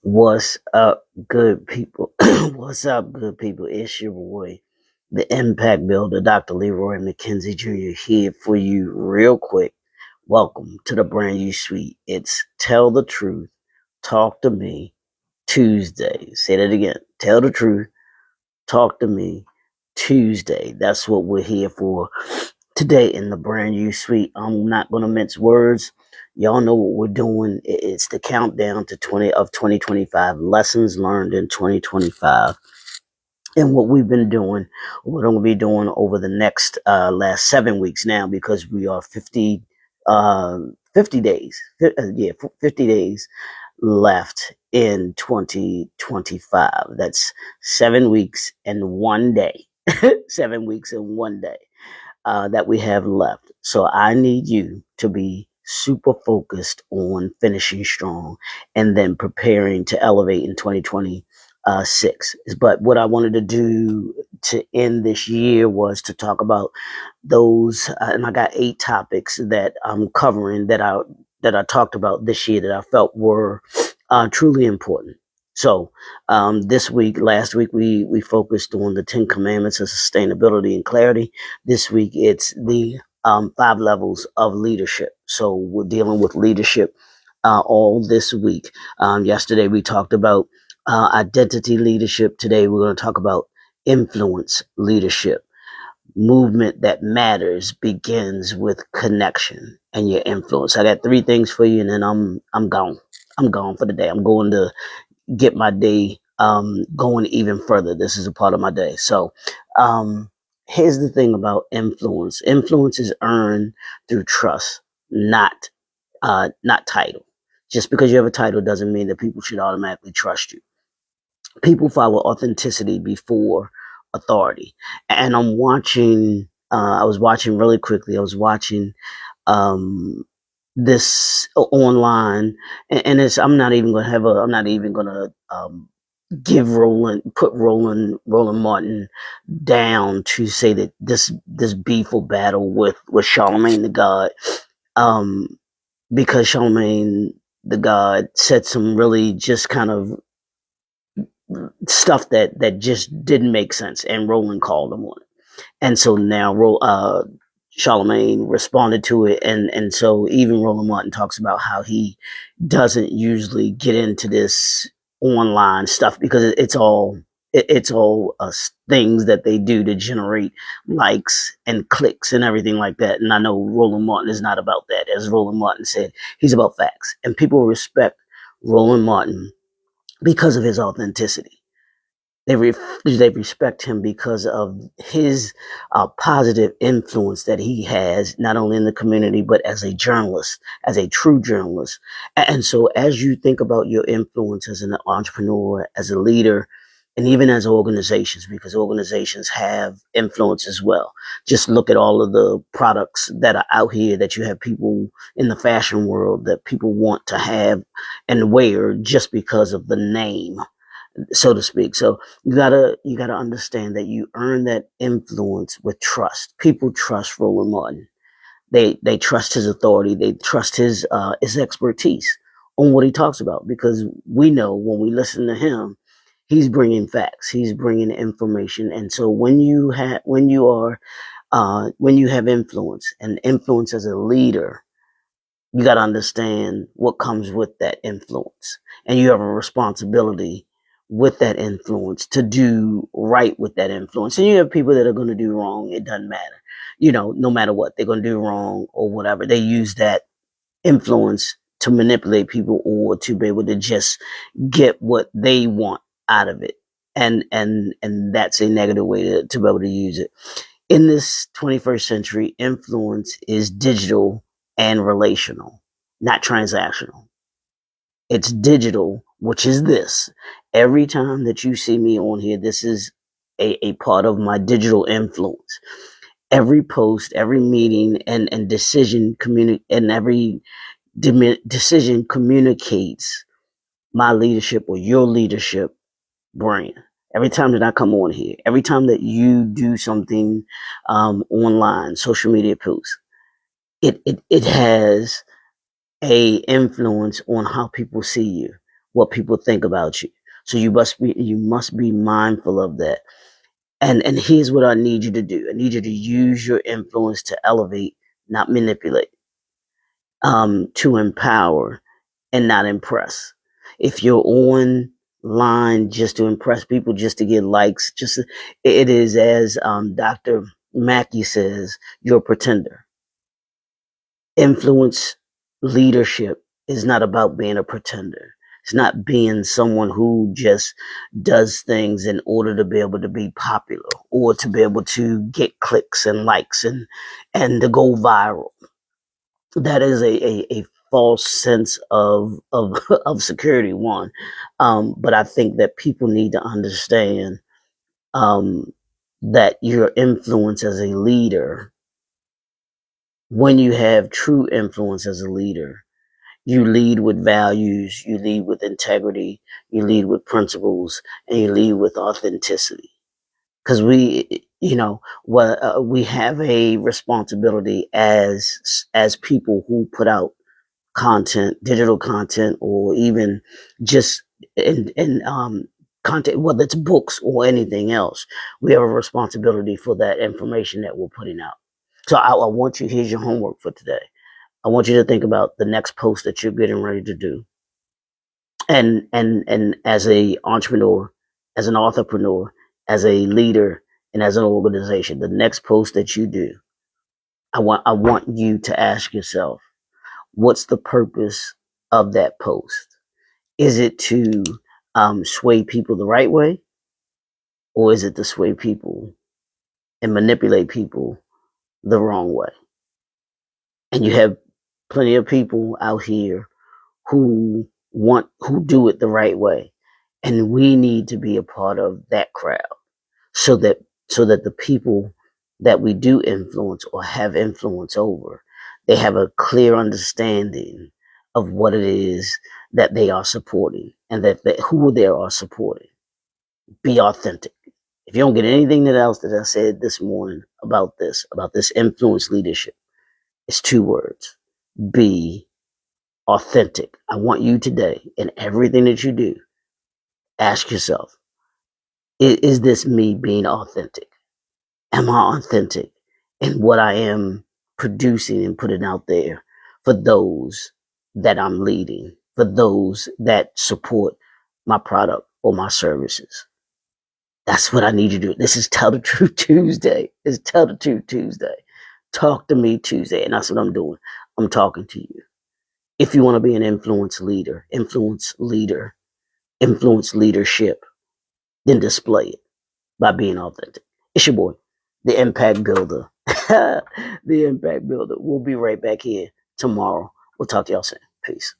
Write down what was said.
What's up, good people? What's up, good people? It's your boy, the Impact Builder, Dr. Leroy McKenzie Jr. here for you real quick. Welcome to the brand new suite. It's Tell the Truth, Talk to Me Tuesday. Say that again. Tell the truth, talk to me Tuesday. That's what we're here for today in the brand new suite. I'm not going to mince words. Y'all know what we're doing. It's the countdown to 2025, lessons learned in 2025. And what we've been doing, what I'm going to be doing over the next last 7 weeks now, because we are 50 days, 50 days left in 2025. That's 7 weeks and 1 day. 7 weeks and 1 day that we have left. So I need you to be super focused on finishing strong and then preparing to elevate in 2026. But what I wanted to do to end this year was to talk about those, and I got 8 topics that I'm covering that I talked about this year that I felt were truly important. So last week, we focused on the 10 Commandments of Sustainability and Clarity. This week, it's the 5 levels of leadership. So we're dealing with leadership all this week. Yesterday, we talked about identity leadership. Today, we're going to talk about influence leadership. Movement that matters begins with connection and your influence. I got 3 things for you, and then I'm gone. I'm gone for the day. I'm going to get my day going even further. This is a part of my day. So here's the thing about influence. Influence is earned through trust, not title. Just because you have a title doesn't mean that people should automatically trust you. People follow authenticity before authority. And I was watching really quickly. I was watching this online, and I'm not even gonna put Roland Martin down to say that this beeful battle with Charlemagne the God, because Charlemagne the God said some really just kind of stuff that just didn't make sense, and Roland called him on it. And so now Charlemagne responded to it, and so even Roland Martin talks about how he doesn't usually get into this online stuff because it's all things that they do to generate likes and clicks and everything like that. And I know Roland Martin is not about that. As Roland Martin said, he's about facts, and people respect Roland Martin because of his authenticity. They respect him because of his positive influence that he has, not only in the community, but as a journalist, as a true journalist. And so as you think about your influence as an entrepreneur, as a leader, and even as organizations, because organizations have influence as well. Just look at all of the products that are out here that you have people in the fashion world that people want to have and wear just because of the name, so to speak. So you gotta understand that you earn that influence with trust. People trust Roland Martin. They trust his authority. They trust his expertise on what he talks about, because we know when we listen to him, he's bringing facts. He's bringing information. And so when you have influence, and influence as a leader, you got to understand what comes with that influence, and you have a responsibility with that influence to do right with that influence. And you have people that are going to do wrong. It doesn't matter, no matter what they're going to do wrong or whatever. They use that influence to manipulate people or to be able to just get what they want out of it. And that's a negative way to be able to use it. In this 21st century, influence is digital and relational, not transactional. It's digital, which is this. Every time that you see me on here, this is a part of my digital influence. Every post, every meeting, and decision and every decision communicates my leadership or your leadership brand. Every time that I come on here, every time that you do something online, social media posts, it has a influence on how people see you, what people think about you. So you must be mindful of that. And here's what I need you to do. I need you to use your influence to elevate, not manipulate, to empower and not impress. If you're online just to impress people, just to get likes, it is as Dr. Mackey says, you're a pretender. Influence leadership is not about being a pretender. It's not being someone who just does things in order to be able to be popular or to be able to get clicks and likes and to go viral. That is a false sense of of security, one. But I think that people need to understand um, that your influence as a leader, when you have true influence as a leader, you lead with values, you lead with integrity, you lead with principles, and you lead with authenticity. Because we have a responsibility as people who put out content, digital content, or even just in content, whether it's books or anything else. We have a responsibility for that information that we're putting out. So I want you. Here's your homework for today. I want you to think about the next post that you're getting ready to do, and as a entrepreneur, as an entrepreneur, as a leader, and as an organization, the next post that you do, I want you to ask yourself, what's the purpose of that post? Is it to sway people the right way, or is it to sway people and manipulate people the wrong way? And you have plenty of people out here who do it the right way, and we need to be a part of that crowd, so that the people that we do influence or have influence over, they have a clear understanding of what it is that they are supporting, and that who they are supporting. Be authentic. If you don't get anything else that I said this morning about this influence leadership, it's two words: be authentic. I want you today, in everything that you do, ask yourself, is this me being authentic? Am I authentic in what I am producing and putting out there for those that I'm leading, for those that support my product or my services? That's what I need you to do. This is Tell the Truth Tuesday. It's Tell the Truth Tuesday. Talk to me Tuesday. And that's what I'm doing. I'm talking to you. If you want to be an influence leadership, then display it by being authentic. It's your boy, the Impact Builder. The Impact Builder. We'll be right back here tomorrow. We'll talk to y'all soon. Peace.